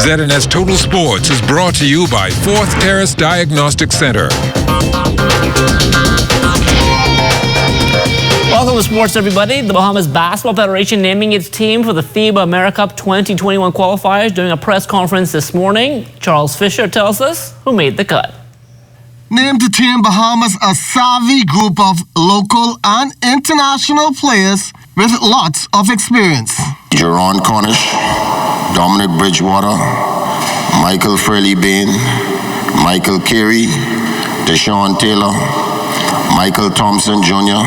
ZNS Total Sports is brought to you by Fourth Terrace Diagnostic Center. Welcome to sports, everybody. The Bahamas Basketball Federation naming its team for the FIBA AmeriCup 2021 qualifiers during a press conference this morning. Charles Fisher tells us who made the cut. Named to Team Bahamas a savvy group of local and international players with lots of experience. Jerron Cornish, Dominic Bridgewater, Michael Fraley-Bain, Michael Carey, Deshaun Taylor, Michael Thompson Jr.,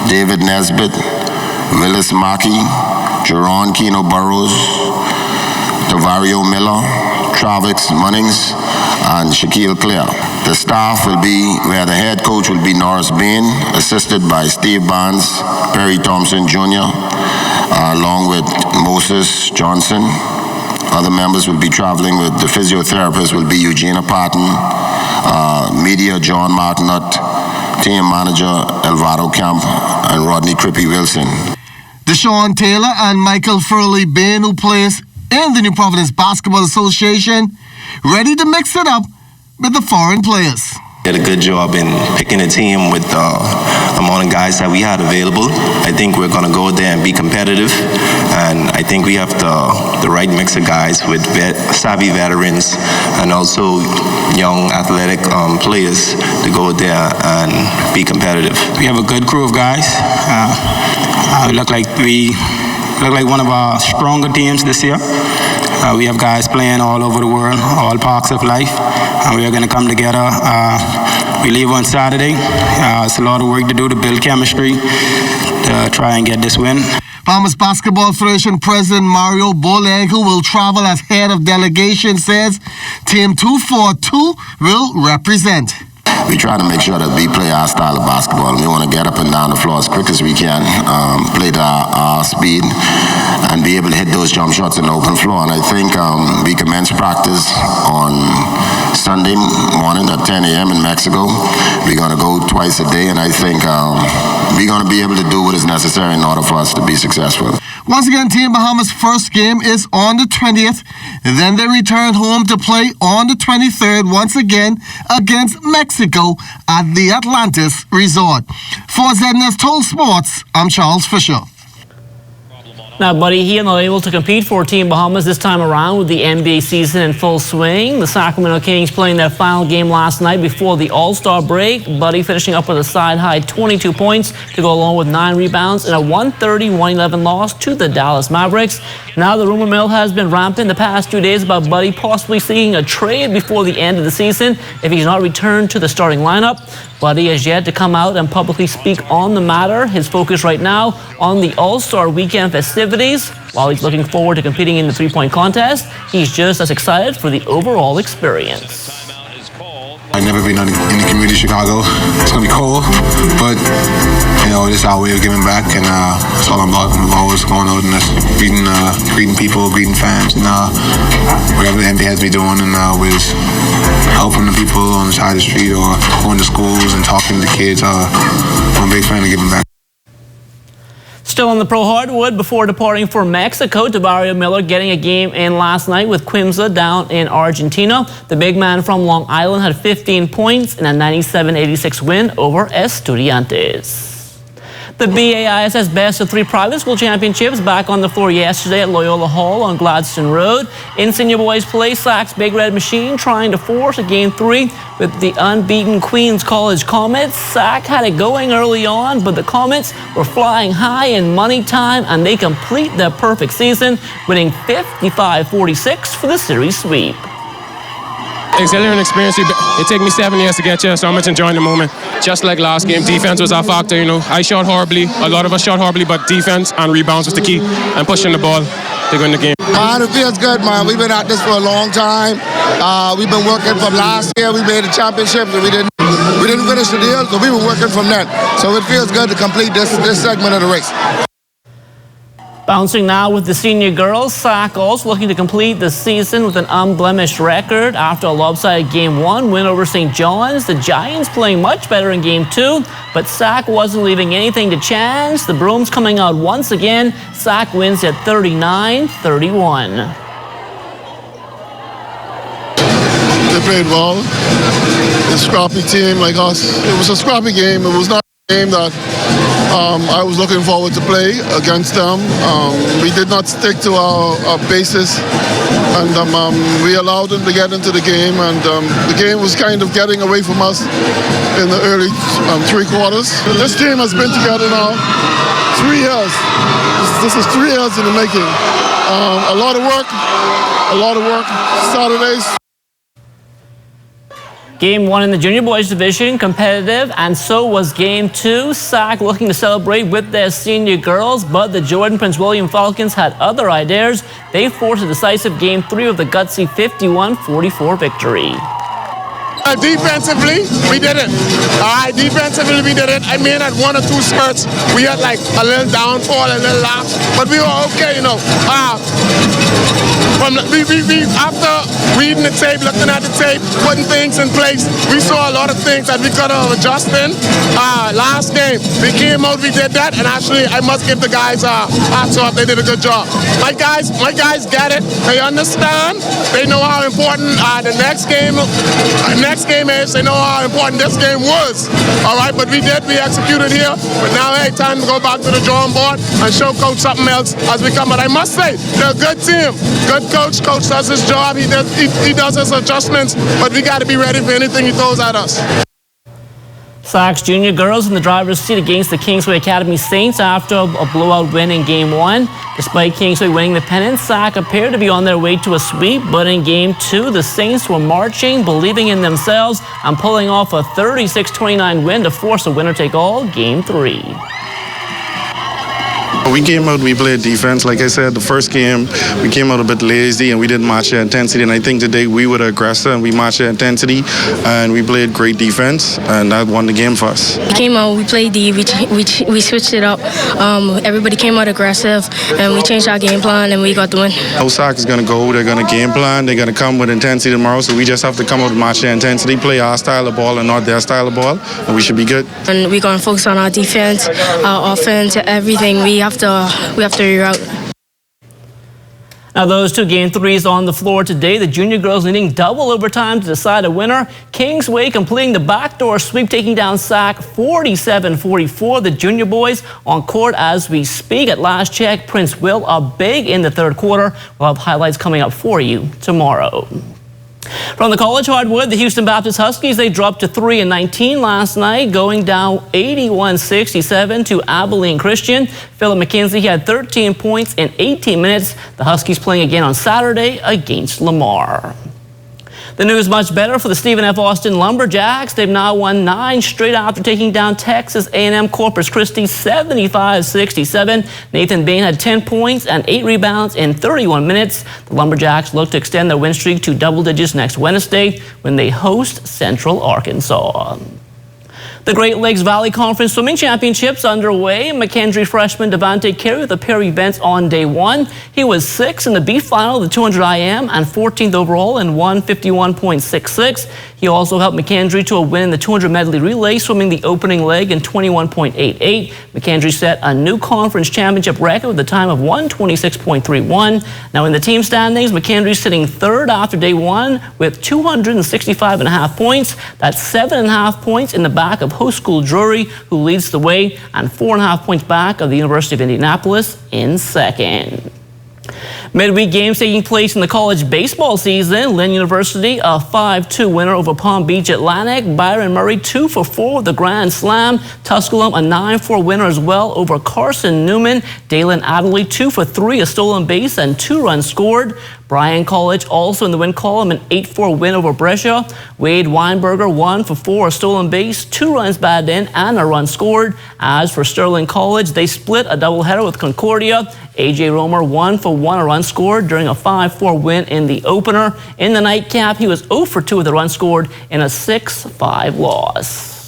David Nesbitt, Willis Mackey, Jerron Keno Burrows, TAVARIO Miller, Travis Munnings, and Shaquille Clare. The staff will be where the head coach will be Norris Bain, assisted by Steve Barnes, Perry Thompson Jr., along with Moses Johnson. Other members will be traveling with the physiotherapist will be Eugenia Patton, media John Martinot, team manager Alvaro Camp, and Rodney Crippy Wilson. Deshaun Taylor and Michael Fraley-Bain, who plays in the New Providence Basketball Association, ready to mix it up with the foreign players. Did a good job in picking a team with the amount of guys that we had available. I think we're going to go there and be competitive, and I think we have the right mix of guys with savvy veterans and also young athletic players to go there and be competitive. We have a good crew of guys. We look like one of our stronger teams this year. We have guys playing all over the world, all parts of life, and we are going to come together. We leave on Saturday. It's a lot of work to do to build chemistry to try and get this win. Bahamas Basketball Federation President Mario Boleg, who will travel as head of delegation, says Team 242 will represent. We try to make sure that we play our style of basketball. We want to get up and down the floor as quick as we can, play to our speed, and be able to hit those jump shots in the open floor. And I think we commence practice on Sunday morning at 10 a.m. in Mexico. We're going to go twice a day, and I think we're going to be able to do what is necessary in order for us to be successful. Once again, Team Bahamas' first game is on the 20th. Then they return home to play on the 23rd, once again against Mexico at the Atlantis Resort. For ZNS Total Sports, I'm Charles Fisher. Now, Buddy Hield not able to compete for Team Bahamas this time around with the NBA season in full swing. The Sacramento Kings playing their final game last night before the All-Star break. Buddy finishing up with a side-high 22 points to go along with 9 rebounds in a 130-111 loss to the Dallas Mavericks. Now the rumor mill has been rampant the past 2 days about Buddy possibly seeking a trade before the end of the season if he's not returned to the starting lineup. Buddy has yet to come out and publicly speak on the matter. His focus right now on the All-Star weekend festivities. While he's looking forward to competing in the three-point contest, he's just as excited for the overall experience. I've never been in the community of Chicago. It's going to be cold, but, you know, it's our way of giving back, and that's all I'm about. I'm always going out and greeting people, greeting fans, and whatever the NBA has me doing, and with helping the people on the side of the street or going to schools and talking to the kids. I'm a big fan of giving back. Still on the pro hardwood before departing for Mexico, TAVARIO Miller getting a game in last night with Quimsa down in Argentina. The big man from Long Island had 15 points in a 97-86 win over Estudiantes. The BAISS Best of 3 Private School Championships back on the floor yesterday at Loyola Hall on Gladstone Road. In senior boys play, Sack's Big Red Machine trying to force a game 3 with the unbeaten Queens College Comets. Sack had it going early on, but the Comets were flying high in money time, and they complete their perfect season, winning 55-46 for the series sweep. Exhilarating experience. It took me 7 years to get here, so I'm much enjoying the moment. Just like last game, defense was our factor. You know, I shot horribly. A lot of us shot horribly, but defense and rebounds was the key, and pushing the ball to win the game. It feels good, man. We've been at this for a long time. We've been working from last year. We made the championship, and we didn't finish the deal, so we were working from that. So it feels good to complete this segment of the race. Bouncing now with the senior girls, Sack also looking to complete the season with an unblemished record after a lopsided Game 1 win over St. John's. The Giants playing much better in Game 2, but Sack wasn't leaving anything to chance. The Brooms coming out once again. Sack wins at 39-31. played well. A scrappy team like us. It was a scrappy game. It was not a game that I was looking forward to play against them. We did not stick to our basis, and we allowed them to get into the game, and the game was kind of getting away from us in the early three quarters. This team has been together now 3 years. This is 3 years in the making. A lot of work Saturdays. Game 1 in the junior boys division, competitive, and so was game 2. SAC looking to celebrate with their senior girls, but the Jordan Prince William Falcons had other ideas. They forced a decisive game 3 with a gutsy 51-44 victory. Defensively, we did it. All right, defensively, we did it. I mean, at 1 or 2 spurts, we had like a little downfall, a little lapse, but we were okay, you know. After reading the tape, looking at the tape, putting things in place, we saw a lot of things that we could have adjusted. Last game, we came out, we did that, and actually, I must give the guys hats off. They did a good job. My guys get it. They understand. They know how important the next game is. They know how important this game was. All right, but we executed here. But now, hey, time to go back to the drawing board and show coach something else as we come. But I must say, they're a good team. Good coach. Coach does his job. He does his adjustments. But we got to be ready for anything he throws at us. SAC's junior girls in the driver's seat against the Kingsway Academy Saints after a blowout win in Game 1. Despite Kingsway winning the pennant, SAC appeared to be on their way to a sweep, but in Game 2, the Saints were marching, believing in themselves, and pulling off a 36-29 win to force a winner-take-all Game 3. We came out, we played defense. Like I said, the first game, we came out a bit lazy and we didn't match their intensity. And I think today we were the aggressor and we matched their intensity and we played great defense, and that won the game for us. We came out, we played D, we switched it up. Everybody came out aggressive and we changed our game plan and we got the win. SAC is going to go, they're going to game plan, they're going to come with intensity tomorrow, so we just have to come out and match their intensity, play our style of ball and not their style of ball, and we should be good. And we're going to focus on our defense, our offense, everything. We have to reroute. Now those 2 Game 3s on the floor today. The junior girls needing double overtime to decide a winner. Kingsway completing the backdoor sweep, taking down SAC 47-44. The junior boys on court as we speak. At last check, Prince Will are big in the third quarter. We'll have highlights coming up for you tomorrow. From the college hardwood, the Houston Baptist Huskies, they dropped to 3-19 last night, going down 81-67 to Abilene Christian. Philip McKenzie had 13 points in 18 minutes. The Huskies playing again on Saturday against Lamar. The news much better for the Stephen F. Austin Lumberjacks. They've now won 9 straight after taking down Texas A&M Corpus Christi 75-67. Nathan Bain had 10 points and 8 rebounds in 31 minutes. The Lumberjacks look to extend their win streak to double digits next Wednesday when they host Central Arkansas. The Great Lakes Valley Conference Swimming Championships underway. McKendree freshman DAVANTE carried the pair events on day 1. He was 6th in the B final of the 200 IM and 14th overall in 151.66. He also helped McKendree to a win in the 200 medley relay, swimming the opening leg in 21.88. McKendree set a new conference championship record with a time of 126.31. Now in the team standings, McKendree sitting 3rd after day 1 with 265.5 points. That's 7.5 points in the back of host school Drury, who leads the way, and 4.5 points back of the University of Indianapolis in 2nd. Midweek games taking place in the college baseball season. Lynn University, a 5-2 winner over Palm Beach Atlantic. Byron Murray, 2-for-4 with the grand slam. Tusculum, a 9-4 winner as well over Carson Newman. Dalen Adderley, 2-for-3, a stolen base and 2 runs scored. Bryan College also in the win column, an 8-4 win over Brescia. Wade Weinberger, 1-for-4, a stolen base, 2 runs batted in and a run scored. As for Sterling College, they split a doubleheader with Concordia. AJ Romer, 1-for-1, a run scored during a 5-4 win in the opener. In the nightcap, he was 0-for-2 with a run scored in a 6-5 loss.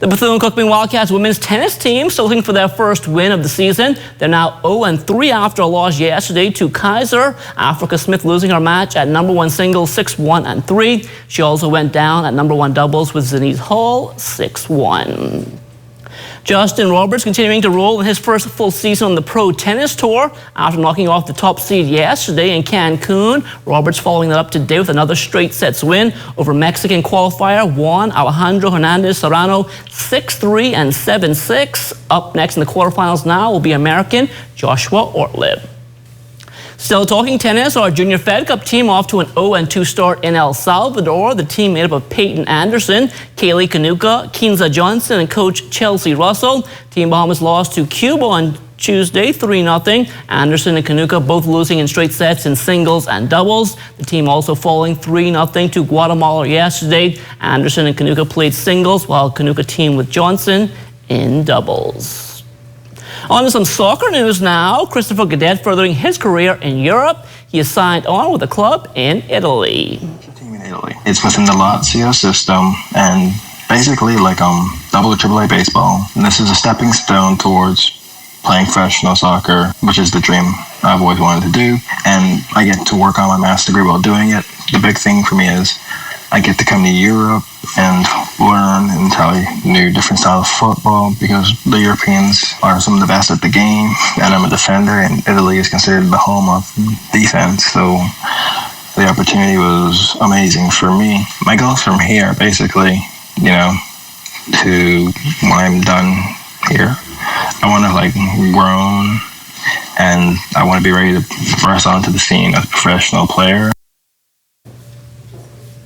The Bethune-Cookman Wildcats women's tennis team still looking for their first win of the season. They're now 0-3 after a loss yesterday to Kaiser. Africa Smith losing her match at #1 singles 6-1-3. She also went down at #1 doubles with Zenith Hall 6-1. Justin Roberts continuing to roll in his first full season on the Pro Tennis Tour after knocking off the top seed yesterday in Cancun. Roberts following that up today with another straight sets win over Mexican qualifier Juan Alejandro Hernandez Serrano 6-3 and 7-6. Up next in the quarterfinals now will be American Joshua Ortlib. Still talking tennis, our Junior Fed Cup team off to an 0-2 start in El Salvador. The team made up of Peyton Anderson, Kaylee Kanuka, Kinza Johnson, and coach Chelsea Russell. Team Bahamas lost to Cuba on Tuesday 3-0. Anderson and Kanuka both losing in straight sets in singles and doubles. The team also falling 3-0 to Guatemala yesterday. Anderson and Kanuka played singles while Kanuka teamed with Johnson in doubles. On to some soccer news now. Christopher Gadet furthering his career in Europe. He is signed on with a club in Italy. Team in Italy. It's within the Lazio system and basically like double or triple A baseball. And this is a stepping stone towards playing professional soccer, which is the dream I've always wanted to do. And I get to work on my master's degree while doing it. The big thing for me is I get to come to Europe and learn and try new different styles of football because the Europeans are some of the best at the game, and I'm a defender, and Italy is considered the home of defense, so the opportunity was amazing for me. My goals from here, basically, to when I'm done here, I want to grown, and I want to be ready to press onto the scene as a professional player.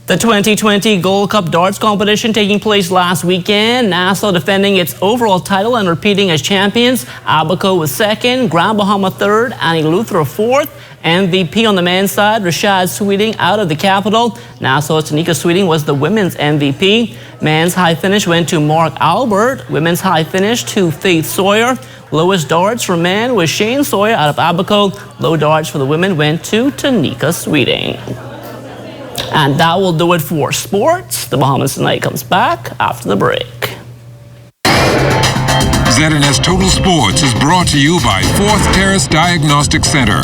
The 2020 Gold Cup darts competition taking place last weekend. Nassau defending its overall title and repeating as champions. Abaco was second, Grand Bahama third, and Eleuthera fourth. MVP on the men's side, Rashad Sweeting out of the capital. Nassau's Tanika Sweeting was the women's MVP. Men's high finish went to Mark Albert. Women's high finish to Faith Sawyer. Lowest darts for men was Shane Sawyer out of Abaco. Low darts for the women went to Tanika Sweeting. And that will do it for sports. The Bahamas Tonight comes back after the break. ZNS Total Sports is brought to you by 4th Terrace Diagnostic Center.